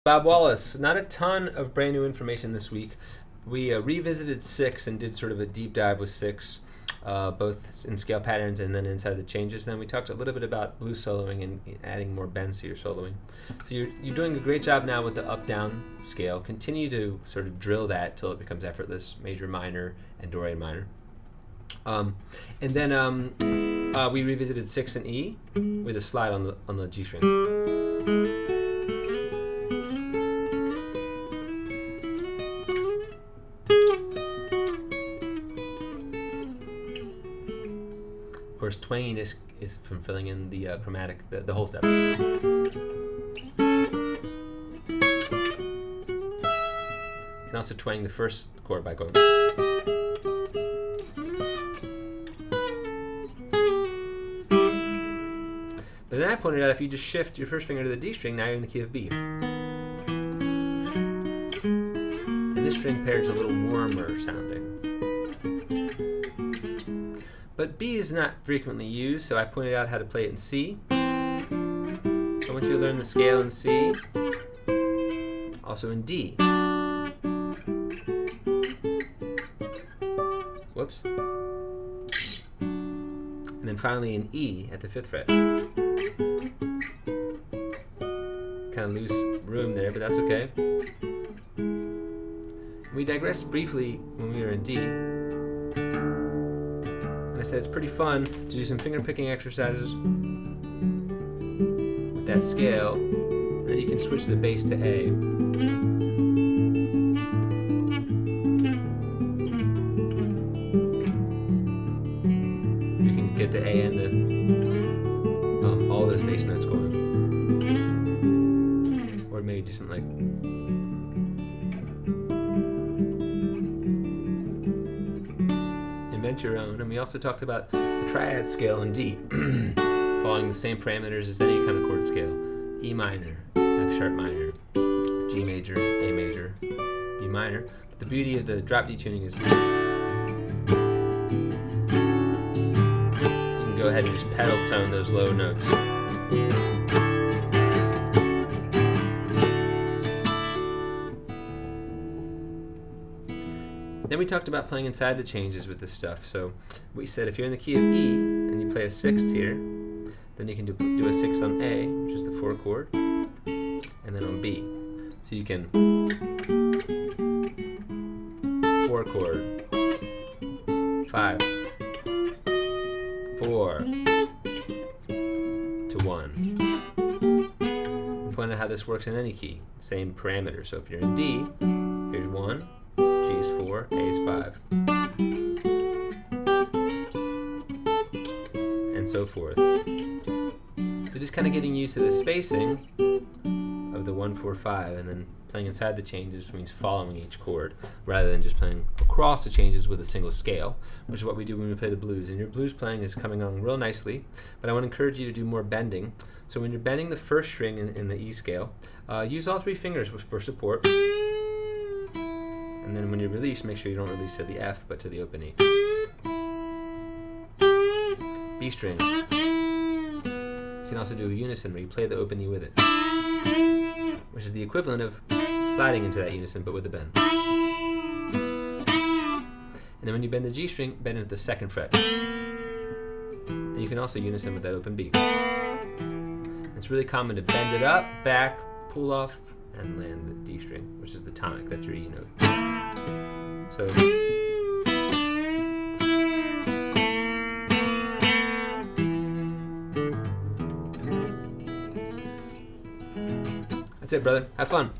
Bob Wallis. Not a ton of brand new information this week. We revisited 6 and did sort of a deep dive with 6, both in scale patterns and then inside the changes. Then we talked a little bit about blues soloing and adding more bends to your soloing. So you're doing a great job now with the up-down scale. Continue to sort of drill that till it becomes effortless, major, minor, and Dorian minor. And then we revisited 6 and E with a slide on the G string. Of course, twanging is from filling in the chromatic, the whole steps. You can also twang the first chord by going. But then I pointed out if you just shift your first finger to the D string, now you're in the key of B. And this string pair is a little warmer sounding. But B is not frequently used, so I pointed out how to play it in C. So I want you to learn the scale in C, also in D. Whoops. And then finally in E at the 5th fret. Kind of loose room there, but that's okay. We digressed briefly when we were in D. And I said it's pretty fun to do some finger picking exercises with that scale, and then you can switch the bass to A. You can get the A and the all those bass notes going, or maybe do something like. Invent your own. And we also talked about the triad scale in D, following the same parameters as any kind of chord scale: E minor, F sharp minor, G major, A major, B minor. But the beauty of the drop D tuning is you can go ahead and just pedal tone those low notes. Then we talked about playing inside the changes with this stuff. So we said if you're in the key of E and you play a 6th here, then you can do a 6th on A, which is the 4 chord, and then on B. So you can 4 chord, 5, 4 to 1. Point out how this works in any key. Same parameter. So if you're in D, here's 1. G is 4, A is 5, and so forth. So just kind of getting used to the spacing of the 1, 4, 5, and then playing inside the changes means following each chord rather than just playing across the changes with a single scale, which is what we do when we play the blues. And your blues playing is coming on real nicely, but I want to encourage you to do more bending. So when you're bending the first string in the E scale, use all 3 fingers for support. And then when you release, make sure you don't release to the F, but to the open E. B string. You can also do a unison where you play the open E with it, which is the equivalent of sliding into that unison, but with a bend. And then when you bend the G string, bend it at the 2nd fret. And you can also unison with that open B. It's really common to bend it up, back, pull off, and land the D string, which is the tonic, that's your E note. So that's it, brother. Have fun.